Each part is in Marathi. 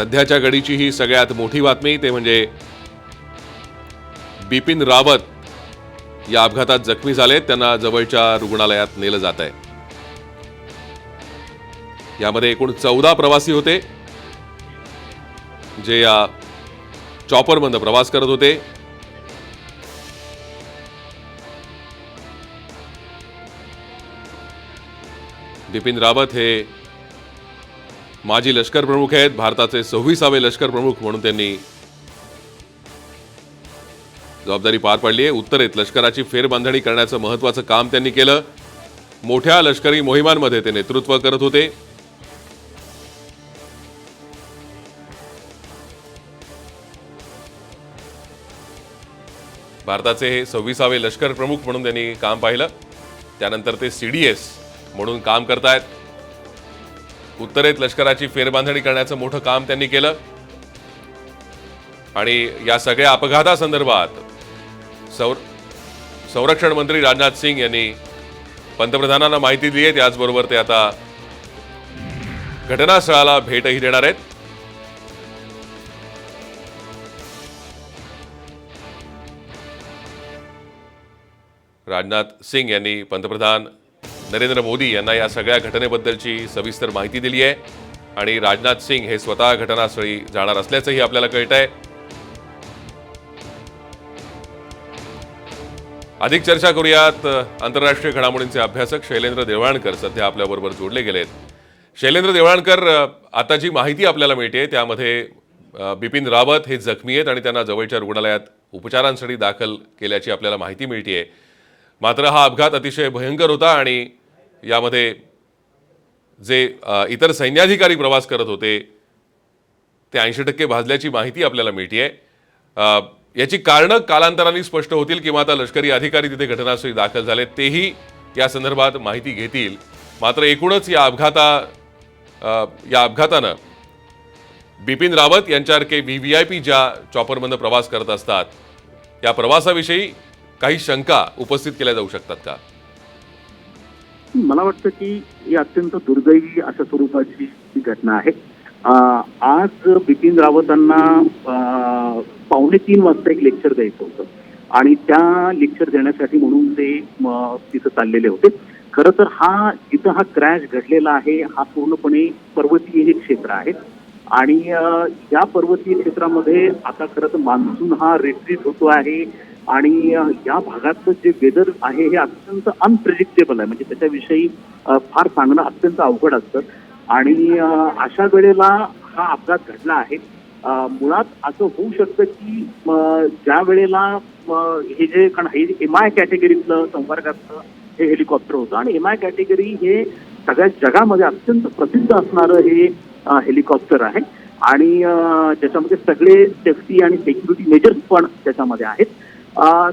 सध्याच्या घडीची ही सगळ्यात मोठी बातमी ते म्हणजे बिपिन रावत या अपघातात जखमी झालेत. त्यांना जवळच्या रुग्णालयात नेलं जात आहे. यामध्ये एकूण 14 प्रवासी होते जे या चॉपरमधून प्रवास करत होते. बिपिन रावत हे माजी लष्कर प्रमुख आहेत. भारताचे 26वे लष्कर प्रमुख म्हणून त्यांनी जबाबदारी पार पाडली आहे. उत्तरेत लष्कराची फेरबांधणी करण्याचं महत्त्वाचं काम त्यांनी केलं. मोठ्या लष्करी मोहिमांमध्ये ते नेतृत्व करत होते. भारताचे हे 26वे लष्कर प्रमुख म्हणून त्यांनी काम पाहिलं. त्यानंतर ते CDS म्हणून काम करतायत. उत्तरेत लष्कराची फेरबांधणी करण्याचं मोठं काम त्यांनी केलं आणि या सगळ्या अपघातासंदर्भात संरक्षण मंत्री राजनाथ सिंग यांनी पंतप्रधानांना माहिती दिली आहे. त्याचबरोबर ते आता घटनास्थळाला भेटही देणार आहेत. राजनाथ सिंग यांनी पंतप्रधान नरेंद्र मोदी यांना या सगळ्या घटनेबद्दलची सविस्तर माहिती दिली आहे आणि राजनाथ सिंग हे स्वतः घटनास्थळी जाणार असल्याचंही आपल्याला कळतंय. अधिक चर्चा करूयात. आंतरराष्ट्रीय घडामोडींचे अभ्यासक शैलेंद्र देवळाणकर सध्या आपल्याबरोबर जोडले गेलेत. शैलेंद्र देवळाणकर, आता जी माहिती आपल्याला मिळते त्यामध्ये बिपिन रावत हे जखमी आहेत आणि त्यांना जवळच्या रुग्णालयात उपचारांसाठी दाखल केल्याची आपल्याला माहिती मिळते. मात्र हा अपघात अतिशय भयंकर होता आणि यामध्ये जे इतर सैन्याधिकारी प्रवास करत होते ते 80% भाजल्याची माहिती आपल्याला मिळते. याची कारणं कालांतराने स्पष्ट होतील किंवा आता लष्करी अधिकारी तिथे घटनास्थळी दाखल झाले तेही या संदर्भात माहिती घेतील. मात्र एकूणच या अपघातानं बिपिन रावत यांच्यासारखे VVIP ज्या चॉपरमधून प्रवास करत असतात या प्रवासाविषयी काही शंका उपस्थित केल्या जाऊ शकतात का? मला वाटतं की ही अत्यंत दुर्दैवी अशा स्वरूपाची ही घटना आहे. आज बिपिन रावतांना 2:45 वाजता एक लेक्चर द्यायचं होतं आणि त्या लेक्चर देण्यासाठी म्हणून ते तिथं चाललेले होते. खरं तर जिथं हा क्रॅश घडलेला आहे हा पूर्णपणे पर्वतीय हे क्षेत्र आहे आणि या पर्वतीय क्षेत्रामध्ये आता खरं तर मान्सून हा रिट्रीट होतो आहे आणि या भागातलं जे वेदर आहे हे अत्यंत अनप्रेडिक्टेबल आहे. म्हणजे त्याच्याविषयी फार सांगणं अत्यंत अवघड असतं आणि अशा वेळेला हा अपघात घडला आहे. मुळात असं होऊ शकतं की ज्या वेळेला हे जे कारण हे MI कॅटेगरीतलं संपर्कातलं हे हेलिकॉप्टर होतं आणि MI कॅटेगरी हे सगळ्या जगामध्ये अत्यंत प्रसिद्ध असणारं हे हेलिकॉप्टर आहे आणि ज्याच्यामध्ये सगळे सेफ्टी आणि सेक्युरिटी मेजर्स पण त्याच्यामध्ये आहेत.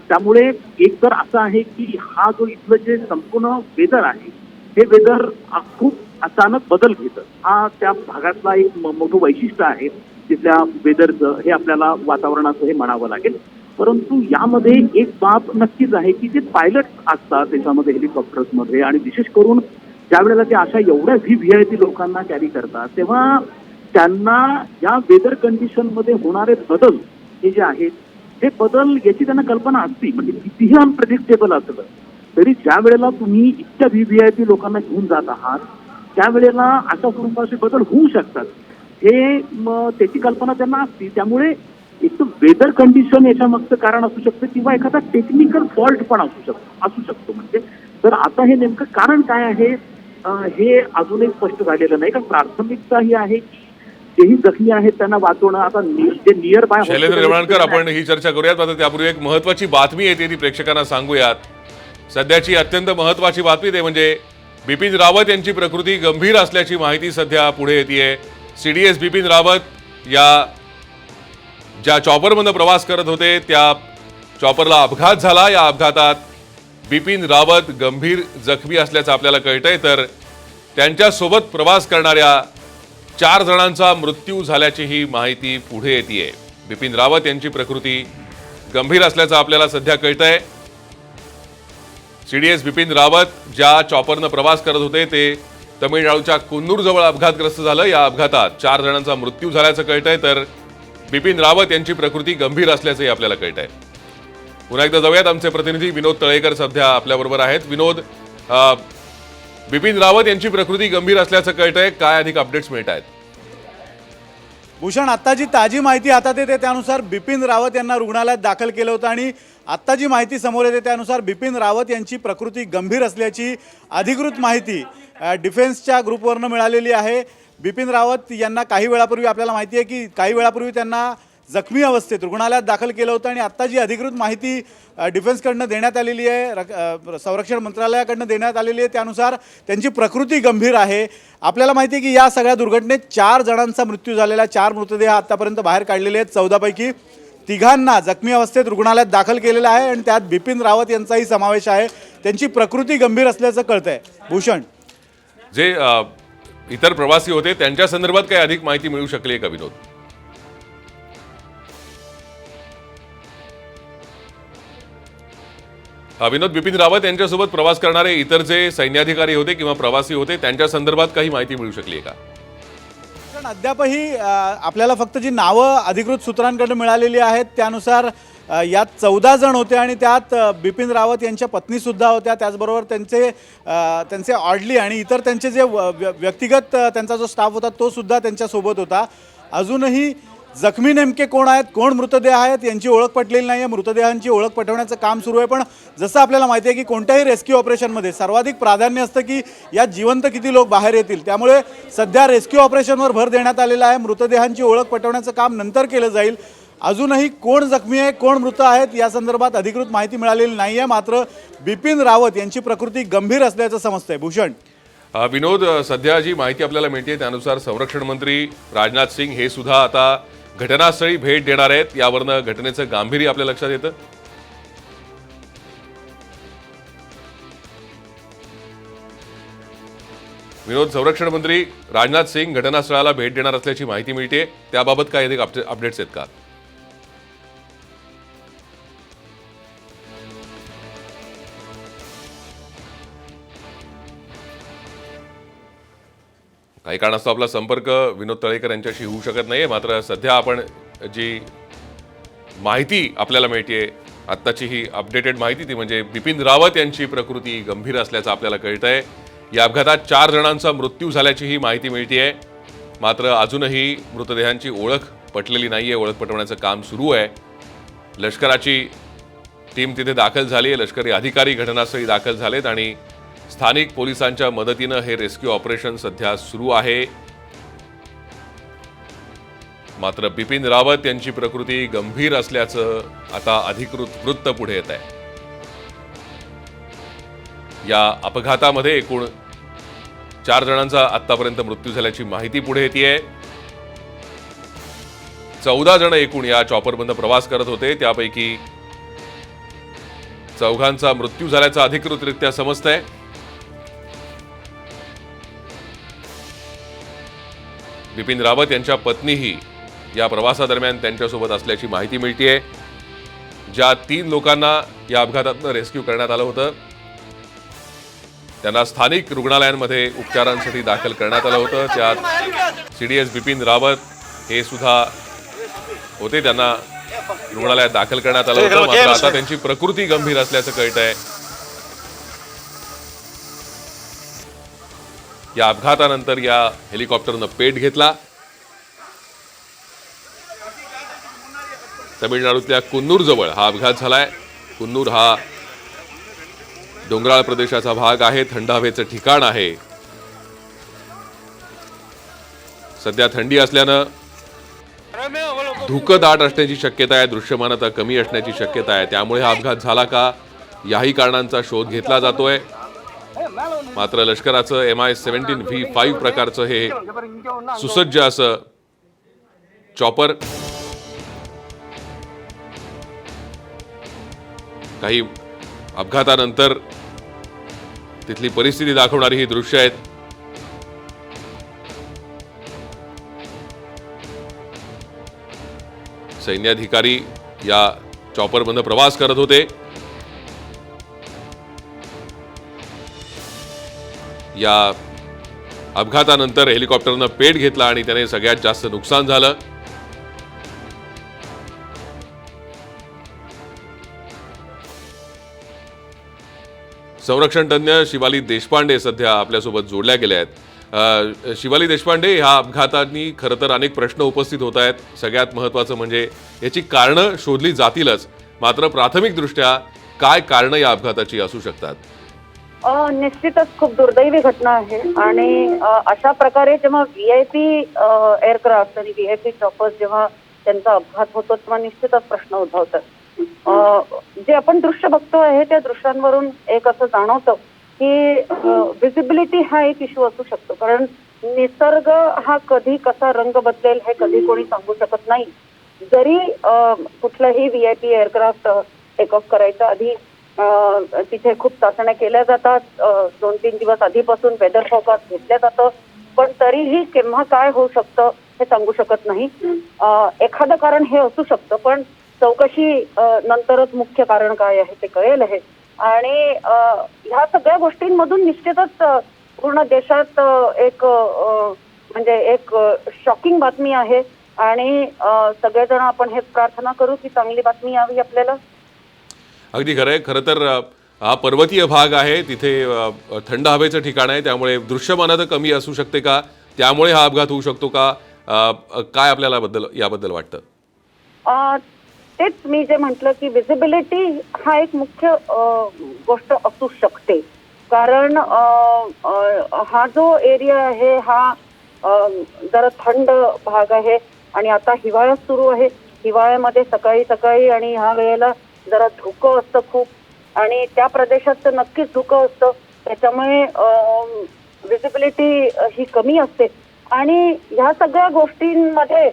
त्यामुळे एक तर असं आहे की हा जो इथलं जे संपूर्ण वेदर आहे हे वेदर खूप अचानक बदल घेतं. हा त्या भागातला एक मोठं वैशिष्ट्य आहे तिथल्या वेदरचं, हे आपल्याला वातावरणाचं हे म्हणावं लागेल. परंतु यामध्ये एक बाब नक्कीच आहे की जे पायलट्स असतात त्याच्यामध्ये हेलिकॉप्टर्समध्ये आणि विशेष करून ज्या वेळेला ते अशा एवढ्या VVIP लोकांना कॅरी करतात तेव्हा त्यांना या वेदर कंडिशनमध्ये होणारे बदल हे जे आहेत हे बदल याची त्यांना कल्पना असते. म्हणजे कितीही अनप्रेडिक्टेबल असलं तरी ज्या वेळेला तुम्ही इतक्या VVIP लोकांना घेऊन जात आहात त्यावेळेला अशा स्वरूपाचे बदल होऊ शकतात हे त्याची कल्पना त्यांना असते. त्यामुळे एक तर वेदर कंडिशन याच्या मागचं कारण असू शकतं किंवा एखादा टेक्निकल फॉल्ट पण असू शकतो. म्हणजे तर आता हे नेमकं कारण काय आहे हे अजूनही स्पष्ट झालेलं नाही. कारण प्राथमिकता ही आहे की जेही जखमी आहेत त्यांना वाचवणं. आता जे नियर बाय. शैलेंद्र देवळाणकर, आपण ही चर्चा करूयात. मात्र त्यापूर्वी एक महत्वाची बातमी येते ती प्रेक्षकांना सांगूयात. सध्याची अत्यंत महत्वाची बातमी ते म्हणजे बिपिन रावत यांची प्रकृती गंभीर असल्याची माहिती सध्या पुढे येते. CDS बिपिन रावत या ज्या चॉपरमधून प्रवास करत होते त्या चॉपरला अपघात झाला. या अपघातात बिपिन रावत गंभीर जखमी असल्याचं आपल्याला कळतंय. तर त्यांच्यासोबत प्रवास करणाऱ्या 4 जणांचा मृत्यू झाल्याची ही माहिती पुढे येते. बिपिन रावत यांची प्रकृती गंभीर असल्याचं आपल्याला सध्या कळतंय. CDS बिपिन रावत ज्या चॉपरनं प्रवास करत होते ते तमिळनाडूच्या कुन्नूरजवळ अपघातग्रस्त झालं. या अपघातात 4 जणांचा मृत्यू झाल्याचं कळतंय, तर बिपिन रावत यांची प्रकृती गंभीर असल्याचंही आपल्याला कळतंय. पुन्हा एकदा जाऊयात, आमचे प्रतिनिधी विनोद तळेकर सध्या आपल्याबरोबर आहेत. विनोद, बिपिन रावत यांची प्रकृती गंभीर असल्याचं कळतंय, काय अधिक अपडेट्स मिळत आहेत? भूषण, आत्ता जी ताजी माहिती हातात येते त्यानुसार बिपिन रावत यांना रुग्णालयात दाखल केलं होतं आणि आत्ता जी माहिती समोर येते त्यानुसार बिपिन रावत यांची प्रकृती गंभीर असल्याची अधिकृत माहिती डिफेन्सच्या ग्रुपवरनं मिळालेली आहे. बिपिन रावत यांना काही वेळापूर्वी आपल्याला माहिती आहे की काही वेळापूर्वी त्यांना जखमी अवस्थेत रुग्णालयात दाखल केलं होतं आणि आत्ता जी अधिकृत माहिती डिफेन्सकडनं देण्यात आलेली आहे, संरक्षण मंत्रालयाकडनं देण्यात आलेली आहे, त्यानुसार त्यांची प्रकृती गंभीर आहे. आपल्याला माहिती आहे की या सगळ्या दुर्घटनेत 4 जणांचा मृत्यू झालेला, 4 मृतदेह आत्तापर्यंत बाहेर काढलेले आहेत. 14 पैकी 3 जखमी अवस्थेत रुग्णालयात दाखल केलेलं आहे आणि त्यात बिपिन रावत यांचाही समावेश आहे. त्यांची प्रकृती गंभीर असल्याचं कळतंय. भूषण, जे इतर प्रवासी होते त्यांच्या संदर्भात काही अधिक माहिती मिळू शकली आहे का विनोद? विनोद, बिपिन रावत यांच्यासोबत प्रवास करणारे इतर जे सैन्याधिकारी होते किंवा प्रवासी होते त्यांच्या संदर्भात काही माहिती मिळू शकली आहे का? पण अद्यापही आपल्याला फक्त जी नावं अधिकृत सूत्रांकडून मिळालेली आहेत त्यानुसार यात 14 जण होते आणि त्यात बिपिन रावत यांच्या पत्नीसुद्धा होत्या, त्याचबरोबर त्यांचे ऑडली आणि इतर त्यांचे जे व्यक्तिगत त्यांचा जो स्टाफ होता तो सुद्धा त्यांच्यासोबत होता. अजूनही जखमी नेमके कोण आहेत, कोण मृतदेह आहेत यांची ओळख पटलेली नाही आहे. मृतदेहांची ओळख पटवण्याचं काम सुरू आहे. पण जसं आपल्याला माहिती आहे की कोणत्याही रेस्क्यू ऑपरेशनमध्ये सर्वाधिक प्राधान्य असतं की यात जिवंत किती लोक बाहेर येतील, त्यामुळे सध्या रेस्क्यू ऑपरेशनवर भर देण्यात आलेला आहे. मृतदेहांची ओळख पटवण्याचं काम नंतर केलं जाईल. अजूनही कोण जखमी आहे, कोण मृत आहेत या संदर्भात अधिकृत माहिती मिळालेली नाही आहे. मात्र बिपिन रावत यांची प्रकृती गंभीर असल्याचं समजतंय. भूषण, विनोद, सध्या जी माहिती आपल्याला मिळते त्यानुसार संरक्षण मंत्री राजनाथ सिंग हे सुद्धा आता घटनास्थळी भेट देणार आहेत. यावरनं घटनेचं गांभीर्य आपल्या लक्षात येतं. विनोद, संरक्षण मंत्री राजनाथ सिंग घटनास्थळाला भेट देणार असल्याची माहिती मिळते, त्याबाबत काय अधिक अपडेट्स आहेत का? काही कारणास्तव आपला संपर्क विनोद तळेकर यांच्याशी होऊ शकत नाहीये. मात्र सध्या आपण जी माहिती आपल्याला मिळतेय, आत्ताची ही अपडेटेड माहिती, ती म्हणजे बिपिन रावत यांची प्रकृती गंभीर असल्याचं आपल्याला कळतंय. या अपघातात 4 जणांचा मृत्यू झाल्याची ही माहिती मिळतेय. मात्र अजूनही मृतदेहांची ओळख पटलेली नाहीये. ओळख पटवण्याचं काम सुरू आहे. लष्कराची टीम तिथे दाखल झाली आहे. लष्करी अधिकारी घटनास्थळी दाखल झालेत आणि स्थानिक पोलिसांच्या मदतीनं हे रेस्क्यू ऑपरेशन सध्या सुरू आहे. मात्र बिपिन रावत यांची प्रकृती गंभीर असल्याचं आता अधिकृत वृत्त पुढे येत आहे. या अपघातामध्ये एकूण 4 जणांचा आतापर्यंत मृत्यू झाल्याची माहिती पुढे येतेय. 14 जण एकूण या चॉपरमधून प्रवास करत होते, त्यापैकी 4 मृत्यू झाल्याचं अधिकृतरित्या समजतंय. बिपिन रावत यांच्या पत्नीही या प्रवासादरम्यान त्यांच्यासोबत असल्याची माहिती मिळतेय. ज्या 3 लोकांना या अपघातातून रेस्क्यू करण्यात आलं होतं त्यांना स्थानिक रुग्णालयांमध्ये उपचारांसाठी दाखल करण्यात आलं होतं. त्यात सीडीएस बिपिन रावत हे सुद्धा होते, त्यांना रुग्णालयात दाखल करण्यात आलं होतं. मात्र आता त्यांची प्रकृती गंभीर असल्याचं कळतंय. या अपघातानंतर या हेलिकॉप्टरनं पेट घेतला. तमिळनाडूतल्या कुन्नूर जवळ हा अपघात झालाय. कुन्नूर हा डोंगराळ प्रदेशाचा भाग आहे, थंड हवेचं ठिकाण आहे. सध्या थंडी असल्यानं धुकं दाट असण्याची शक्यता आहे, दृश्यमानता कमी असण्याची शक्यता आहे. त्यामुळे हा अपघात झाला का याही कारणांचा शोध घेतला जातोय. मात्र लष्कराचं MI-17 V5 प्रकारचं हे सुसज्ज असं चॉपर काही अपघातानंतर तिथली परिस्थिती दाखवणारी ही दृश्य आहेत. सैन्याधिकारी या चॉपरमधून प्रवास करत होते. या अपघातानंतर हेलिकॉप्टरनं पेट घेतला आणि त्याने सगळ्यात जास्त नुकसान झालं. संरक्षण तज्ञ शिवाली देशपांडे सध्या आपल्यासोबत जोडल्या गेल्या आहेत. शिवाली देशपांडे, ह्या अपघातांनी खरं तर अनेक प्रश्न उपस्थित होत आहेत. सगळ्यात महत्त्वाचं म्हणजे याची कारणं शोधली जातीलच, मात्र प्राथमिकदृष्ट्या काय कारणं या अपघाताची असू शकतात? निश्चितच खूप दुर्दैवी घटना आहे आणि अशा प्रकारे जेव्हा VIP एअरक्राफ्ट आणि VIP चॉपर्स जेव्हा त्यांचा अपघात होतो तेव्हा निश्चितच प्रश्न उद्भवतात. जे आपण दृश्य बघतो आहे त्या दृश्यांवरून एक असं जाणवतं की विजिबिलिटी हा एक इश्यू असू शकतो, कारण निसर्ग हा कधी कसा रंग बदलेल हे कधी कोणी सांगू शकत नाही. जरी कुठलंही VIP एअरक्राफ्ट टेक ऑफ करायच्या आधी तिथे खूप चाचण्या केल्या जातात, 2-3 दिवस आधीपासून वेदर फोरकास्ट घेतलं जातं, पण तरीही केव्हा काय होऊ शकतं हे सांगू शकत नाही. एखादं कारण हे असू शकतं, पण चौकशी नंतरच मुख्य कारण काय आहे ते कळेल आहे. आणि ह्या सगळ्या गोष्टींमधून निश्चितच पूर्ण देशात एक म्हणजे एक शॉकिंग बातमी आहे आणि सगळेजण आपण हेच प्रार्थना करू की चांगली बातमी यावी आपल्याला. अगदी खरं आहे. खरं तर हा पर्वतीय भाग आहे, तिथे थंड हवेचं ठिकाण आहे, त्यामुळे दृश्यमानता कमी असू शकते का? त्यामुळे हा अपघात होऊ शकतो का? काय आपल्याला याबद्दल वाटतं? तेच मी जे म्हटलं की विजिबिलिटी हा एक मुख्य गोष्ट असू शकते, कारण हा जो एरिया आहे हा जरा थंड भाग आहे आणि आता हिवाळा सुरू आहे. हिवाळ्यामध्ये सकाळी सकाळी आणि ह्या वेळेला जरा धुकं असतं खूप, आणि त्या प्रदेशात तर नक्कीच धुकं असतं, त्याच्यामुळे विजिबिलिटी ही कमी असते. आणि ह्या सगळ्या गोष्टींमध्ये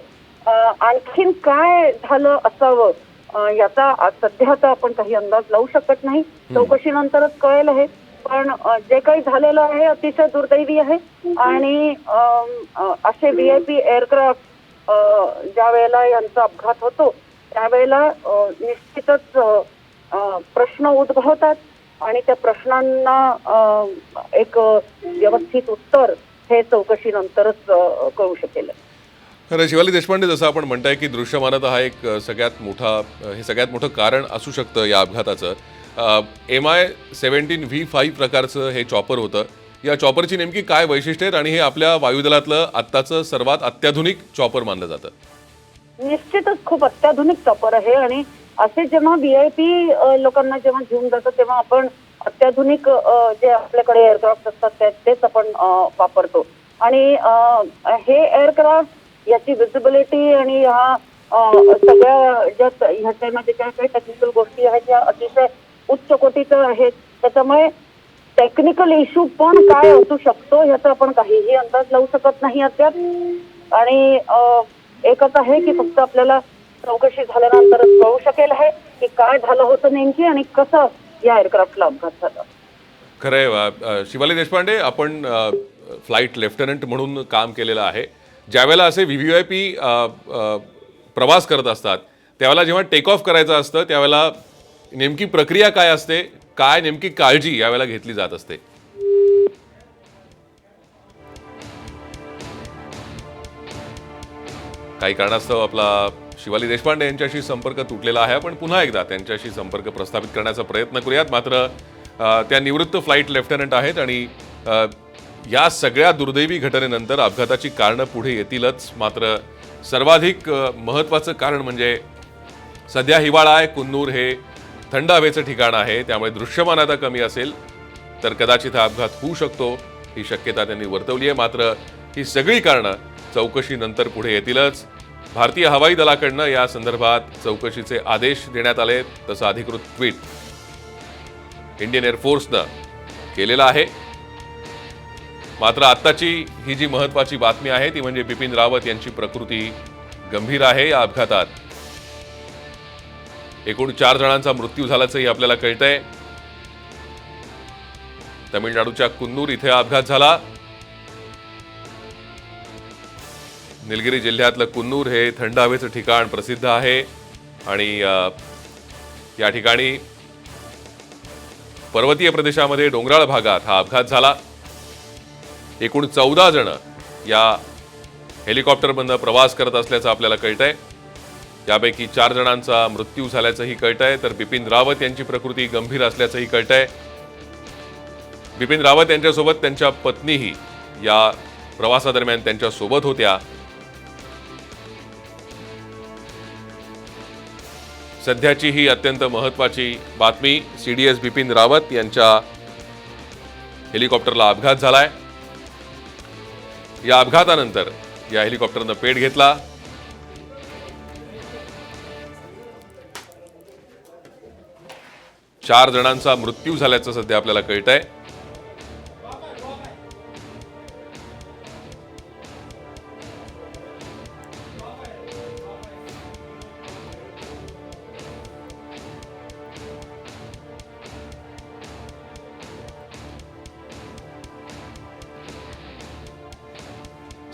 आणखीन काय झालं असावं याचा सध्या तर आपण काही अंदाज लावू शकत नाही, चौकशीनंतरच कळेल आहे. पण जे काही झालेलं आहे अतिशय दुर्दैवी आहे आणि असे VIP एअरक्राफ्ट ज्या वेळेला यांचा अपघात होतो त्यावेळेला निश्चितच प्रश्न उद्भवतात आणि त्या प्रश्नांना एक व्यवस्थित उत्तर हे चौकशीनंतरच कळू शकेल. खरं शिवाली देशपांडे, जसं आपण म्हणताय की दृश्यमानता हा एक सगळ्यात मोठं कारण असू शकतं या अपघाताचं. MI-17 V5 प्रकारचं हे चॉपर होतं. या चॉपरची नेमकी काय वैशिष्ट्ये आहेत आणि हे आपल्या वायुदलातलं आत्ताचं सर्वात अत्याधुनिक चॉपर मानलं जातं? निश्चितच खूप अत्याधुनिक चॉपर आहे आणि असे जेव्हा VIP लोकांना जेव्हा घेऊन जातो तेव्हा आपण अत्याधुनिक जे आपल्याकडे एअरक्राफ्ट असतात तेच आपण वापरतो. आणि हे एअरक्राफ्ट याची विजिबिलिटी आणि ह्या सगळ्या ज्या ह्याच्यामध्ये ज्या काही टेक्निकल गोष्टी आहेत त्या अतिशय उच्च कोटीच्या आहेत, त्याच्यामुळे टेक्निकल इश्यू पण काय असू शकतो ह्याचा आपण काहीही अंदाज लावू शकत नाही अद्याप. आणि एकच आहे की फक्त आपल्याला चौकशी झाल्यानंतरच कळू शकेल आहे की काय झालं होतं नेमकी आणि कसं या एअरक्राफ्टला अपघात झाला. खरंय. शिवाली देशपांडे, आपण फ्लाईट लेफ्टनंट म्हणून काम केलेलं आहे. ज्यावेळेला असे VVIP प्रवास करत असतात त्यावेळेला जेव्हा टेक ऑफ करायचं असतं त्यावेळेला नेमकी प्रक्रिया काय असते, काय नेमकी काळजी यावेळेला घेतली जात असते? काही कारणास्तव आपला शिवाली देशपांडे यांच्याशी संपर्क तुटलेला आहे. आपण पुन्हा एकदा त्यांच्याशी संपर्क प्रस्थापित करण्याचा प्रयत्न करूयात. मात्र त्या निवृत्त फ्लाईट लेफ्टनंट आहेत आणि या सगळ्या दुर्दैवी घटनेनंतर अपघाताची कारणं पुढे येतीलच. मात्र सर्वाधिक महत्त्वाचं कारण म्हणजे सध्या हिवाळा आहे, कुन्नूर हे थंड हवेचं ठिकाण आहे, त्यामुळे दृश्यमानता कमी असेल तर कदाचित हा अपघात होऊ शकतो ही शक्यता त्यांनी वर्तवली आहे. मात्र ही सगळी कारणं चौकशीनंतर पुढे येतीलच. भारतीय हवाई दलाकडनं या संदर्भात चौकशीचे आदेश देण्यात आले, तसं अधिकृत ट्विट इंडियन एअरफोर्सनं केलेलं आहे. मात्र आत्ताची ही जी महत्त्वाची बातमी आहे ती म्हणजे बिपिन रावत यांची प्रकृती गंभीर आहे. या अपघातात एकूण 4 जणांचा मृत्यू झाल्याचंही आपल्याला कळतंय. तमिळनाडूच्या कुन्नूर इथे अपघात झाला. निलगिरी जिल्ह्यातलं कुन्नूर हे थंड हवेचं ठिकाण प्रसिद्ध आहे आणि या ठिकाणी पर्वतीय प्रदेशामध्ये डोंगराळ भागात हा अपघात झाला. एकूण 14 जण या हेलिकॉप्टरमधनं प्रवास करत असल्याचं आपल्याला कळतंय. यापैकी 4 जणांचा मृत्यू झाल्याचंही कळतंय, तर बिपिन रावत यांची प्रकृती गंभीर असल्याचंही कळतंय. बिपिन रावत यांच्यासोबत त्यांच्या पत्नीही या प्रवासादरम्यान त्यांच्या सोबत होत्या. सध्याची ही अत्यंत महत्त्वाची बातमी. सीडीएस बिपिन रावत यांच्या हेलिकॉप्टरला अपघात झालाय. या अपघातानंतर या हेलिकॉप्टरनं पेट घेतला. चार जणांचा मृत्यू झाल्याचं सध्या आपल्याला कळतंय.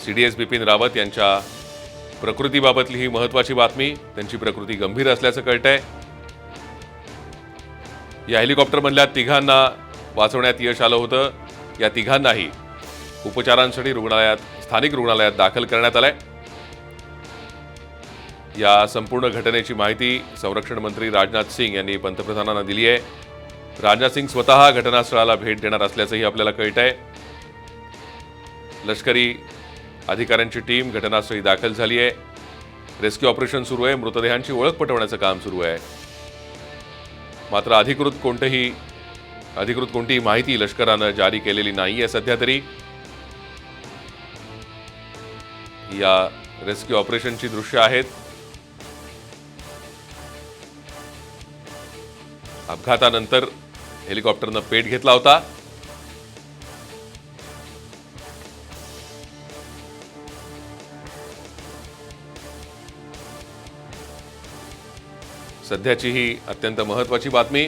सीडीएस बिपिन रावत यांच्या प्रकृतीबाबतली ही महत्वाची बातमी. त्यांची प्रकृती गंभीर असल्याचं कळतंय. या हेलिकॉप्टरमधल्या तिघांना वाचवण्यात यश आलं होतं. या तिघांनाही उपचारांसाठी स्थानिक रुग्णालयात दाखल करण्यात आलंय. या संपूर्ण घटनेची माहिती संरक्षण मंत्री राजनाथ सिंग यांनी पंतप्रधानांना दिली आहे. राजनाथ सिंग स्वतः घटनास्थळाला भेट देणार असल्याचंही आपल्याला कळतंय. लष्करी अधिकाऱ्यांची टीम घटनास्थळी दाखल झाली आहे. रेस्क्यू ऑपरेशन सुरू आहे. मृतदेहांची ओळख पटवण्याचं काम सुरू आहे. मात्र अधिकृत कोणतीही माहिती लष्करानं जारी केलेली नाहीये सध्या तरी. या रेस्क्यू ऑपरेशनची दृश्य आहेत. अपघातानंतर हेलिकॉप्टरनं पेट घेतला होता. सध्याची ही अत्यंत महत्त्वाची बातमी.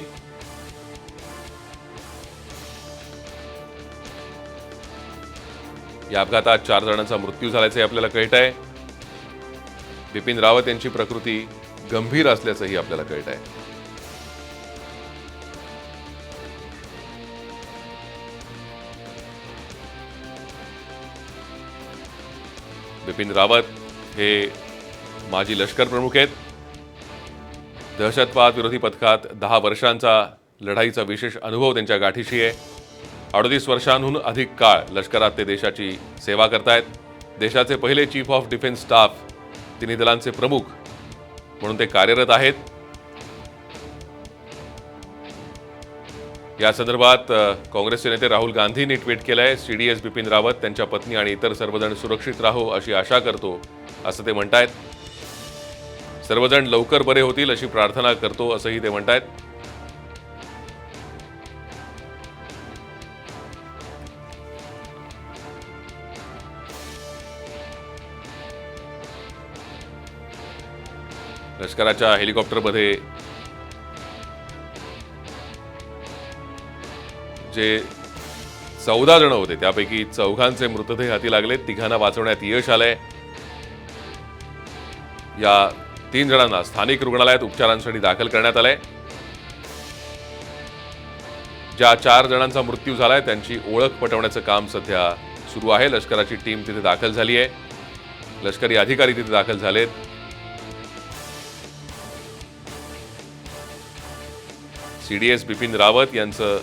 या अपघातात 4 जणांचा मृत्यू झाल्याचे आपल्याला कळतंय. बिपिन रावत यांची प्रकृती गंभीर असल्याचंही आपल्याला कळतंय. बिपिन रावत हे माजी लष्कर प्रमुख आहेत. दहशतवाद विरोधी पथकात 10 वर्षांचा लढाईचा विशेष अनुभव त्यांच्या गाठीशी आहे. 38 वर्षांहून अधिक काळ लष्करात ते देशाची सेवा करतायत. देशाचे पहिले चीफ ऑफ डिफेन्स स्टाफ, तिन्ही दलांचे प्रमुख म्हणून ते कार्यरत आहेत. या संदर्भात काँग्रेसचे नेते राहुल गांधींनी ट्विट केलंय. सीडीएस बिपिन रावत, त्यांच्या पत्नी आणि इतर सर्वजण सुरक्षित राहो अशी आशा करतो असं ते म्हणतायत. सर्वजण लवकर बरे होतील अशी प्रार्थना करतो असंही ते म्हणतायत. लष्कराच्या हेलिकॉप्टरमध्ये जे 14 जण होते त्यापैकी 4 मृतदेह हाती लागले. 3 वाचवण्यात यश आलंय. या 3 जणांना स्थानिक रुग्णालयात उपचारांसाठी दाखल करण्यात आलंय. ज्या 4 जणांचा मृत्यू झालाय त्यांची ओळख पटवण्याचं काम सध्या सुरू आहे. लष्कराची टीम तिथे दाखल झाली आहे. लष्करी अधिकारी तिथे दाखल झालेत. सीडीएस बिपिन रावत यांचं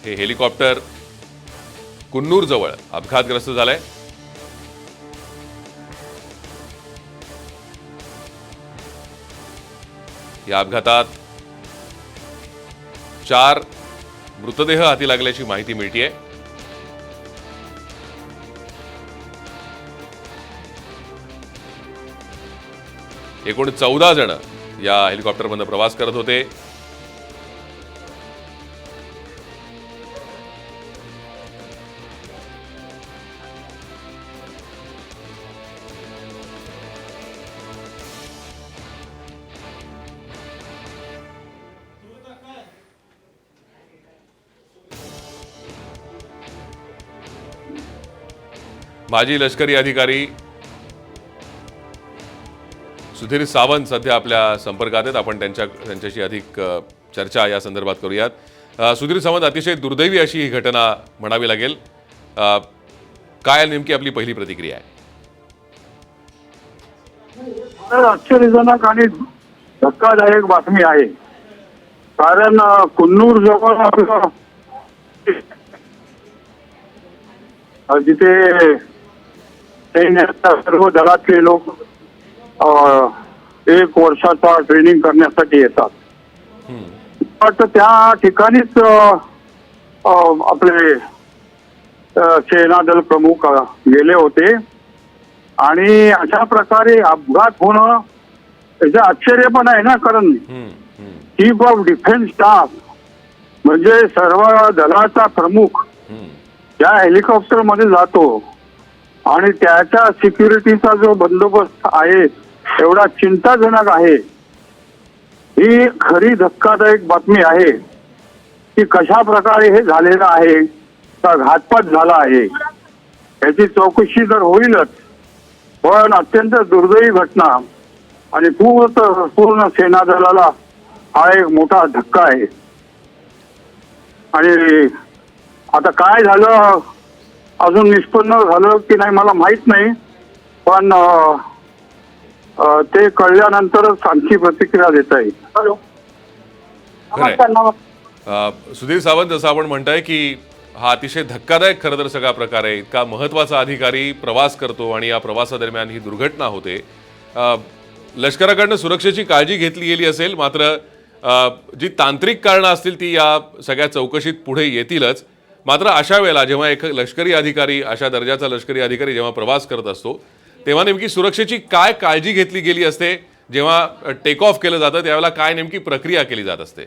हे हेलिकॉप्टर कुन्नूर जवळ अपघातग्रस्त झालंय. या अपघातात 4 मृतदेह हाती लागल्याची माहिती मिळतेय. एकूण 14 जण या हेलिकॉप्टरमधून प्रवास करत होते. माजी लष्करी अधिकारी सुधीर सावंत सध्या आपल्या संपर्कात आहेत. आपण त्यांच्याशी अधिक चर्चा या संदर्भात करूयात. सुधीर सावंत, अतिशय दुर्दैवी अशी ही घटना म्हणावी लागेल. काय नेमकी आपली पहिली प्रतिक्रिया आहे? आश्चर्यजनक आणि धक्कादायक बातमी आहे. कारण कुन्नूर जवळ आपलं जिथे सैन्याच्या सर्व दलातले लोक 1 वर्षाचा ट्रेनिंग करण्यासाठी येतात. पण त्या ठिकाणीच आपले सेनादल प्रमुख गेले होते आणि अशा प्रकारे अपघात होणं याचं आश्चर्य पण आहे ना. कारण चीफ ऑफ डिफेन्स स्टाफ म्हणजे सर्व दलाचा प्रमुख या हेलिकॉप्टर मध्ये जातो आणि त्याच्या सिक्युरिटीचा जो बंदोबस्त आहे एवढा चिंताजनक आहे. ही खरी धक्कादायक बातमी आहे की कशा प्रकारे हे झालेलं आहे, का घातपात झाला आहे याची चौकशी तर होईलच. पण अत्यंत दुर्दैवी घटना आणि पूर्ण सेना दलाला हा एक मोठा धक्का आहे. आणि आता काय झालं अजून निष्पन्न झालं की नाही मला माहित नाही. पण ते कळल्यानंतरच आणखी प्रतिक्रिया देता येईल. हॅलो, सुधीर सावंत, जसं आपण म्हणताय की हा अतिशय धक्कादायक खरं तर सगळा प्रकार आहे. इतका महत्वाचा अधिकारी प्रवास करतो आणि या प्रवासादरम्यान ही दुर्घटना होते. लष्कराकडनं सुरक्षेची काळजी घेतली गेली असेल, मात्र जी तांत्रिक कारणं असतील ती या सगळ्या चौकशीत पुढे येतीलच. मात्र अशा वेळेला जेव्हा एक लष्करी अधिकारी, अशा दर्जाचा लष्करी अधिकारी जेव्हा प्रवास करत असतो तेव्हा नेमकी सुरक्षेची काय काळजी घेतली गेली असते? जेव्हा टेक ऑफ केलं जातं त्यावेळेला काय नेमकी प्रक्रिया केली जात असते?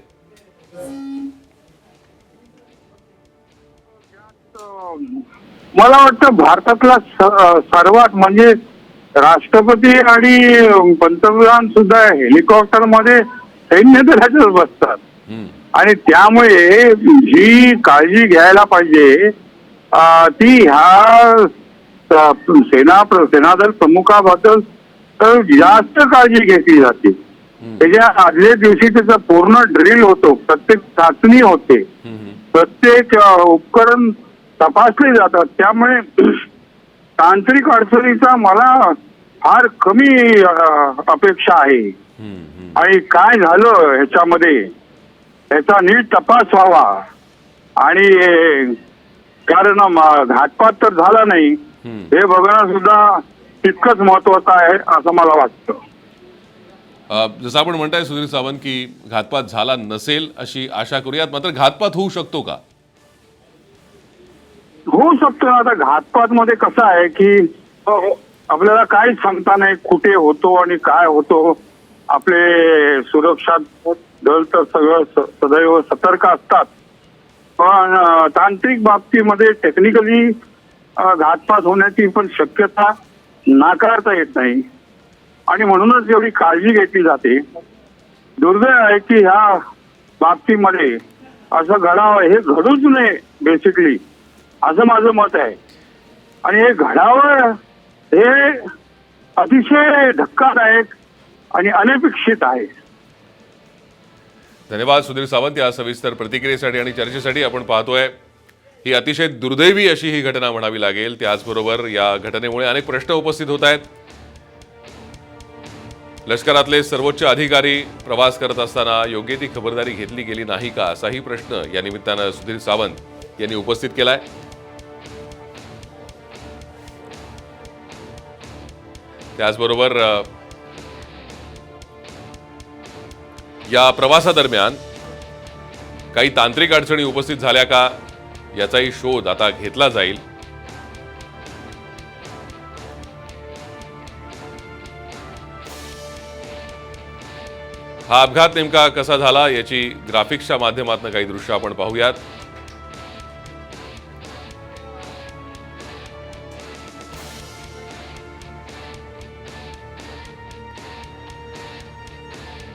मला वाटतं भारतातला सर्वात म्हणजे राष्ट्रपती आणि पंतप्रधान सुद्धा हेलिकॉप्टर मध्ये सैन्य दलातच बसतात. आणि त्यामुळे जी काळजी घ्यायला पाहिजे ती ह्या सेनादल प्रमुखाबद्दल तर जास्त काळजी घेतली जाते. त्याच्या आदल्या दिवशी त्याचा पूर्ण ड्रिल होतो, प्रत्येक चाचणी होते, प्रत्येक उपकरण तपासले जातात. त्यामुळे तांत्रिक अडचणीचा मला फार कमी अपेक्षा आहे. आणि काय झालं ह्याच्यामध्ये याचा नीट तपास व्हावा. आणि कारण घातपात तर झाला नाही हे बघणं सुद्धा तितकंच महत्वाचं आहे असं मला वाटतं. जसं आपण म्हणताय सुधीर सावंत की घातपात झाला नसेल अशी आशा करूयात, मात्र घातपात होऊ शकतो का? होऊ शकतो. आता घातपात मध्ये कसं आहे की आपल्याला काहीच सांगता नाही कुठे होतो आणि काय होतो. आपले सुरक्षा दल तर सगळं सदैव सतर्क असतात. पण तांत्रिक बाबतीमध्ये टेक्निकली घातपात होण्याची पण शक्यता नाकारता येत नाही आणि म्हणूनच एवढी काळजी घेतली जाते. दुर्दैव आहे की ह्या बाबतीमध्ये असं घडावं, हे घडूच नये बेसिकली असं माझं मत आहे. आणि हे घडावं हे अतिशय धक्कादायक आणि अनपेक्षित आहे. धन्यवाद सुधीर सावंत या सविस्तर प्रतिक्रियेसाठी आणि चर्चेसाठी. आपण पाहतोय ही अतिशय दुर्दैवी अशी ही घटना म्हणावी लागेल. त्याचबरोबर या घटनेमुळे अनेक प्रश्न उपस्थित होत आहेत. लष्करातले सर्वोच्च अधिकारी प्रवास करत असताना योग्य ती खबरदारी घेतली गेली नाही का, असाही प्रश्न या निमित्तानं सुधीर सावंत यांनी उपस्थित केलाय. त्याचबरोबर या प्रवासादरम्यान काही तांत्रिक अडचणी उपस्थित झाल्या का याचाही शोध आता घेतला जाईल. हा अपघात नेमका कसा झाला याची ग्राफिक्सच्या माध्यमातून काही दृश्य आपण पाहूयात.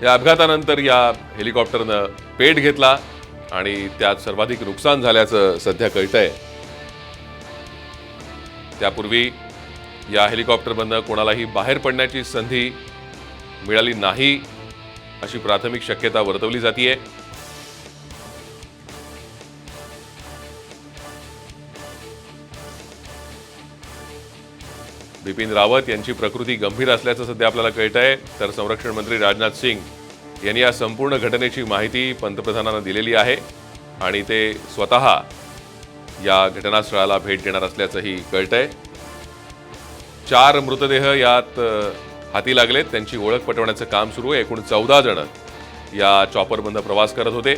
या अपघातानंतर या हेलिकॉप्टरनं पेट घेतला आणि त्यात सर्वाधिक नुकसान झाल्याचं सध्या कळतंय. त्यापूर्वी या हेलिकॉप्टरमधनं कोणालाही बाहेर पडण्याची संधी मिळाली नाही अशी प्राथमिक शक्यता वर्तवली जाते. बिपिन रावत यांची प्रकृती गंभीर असल्याचं सध्या आपल्याला कळत आहे. तर संरक्षण मंत्री राजनाथ सिंग यांनी या संपूर्ण घटनेची माहिती पंतप्रधानांना दिलेली आहे आणि ते स्वतः या घटनास्थळाला भेट देणार असल्याचंही कळतंय. 4 मृतदेह यात हाती लागलेत. त्यांची ओळख पटवण्याचं काम सुरू आहे. एकूण 14 जण या चॉपरमधनं प्रवास करत होते.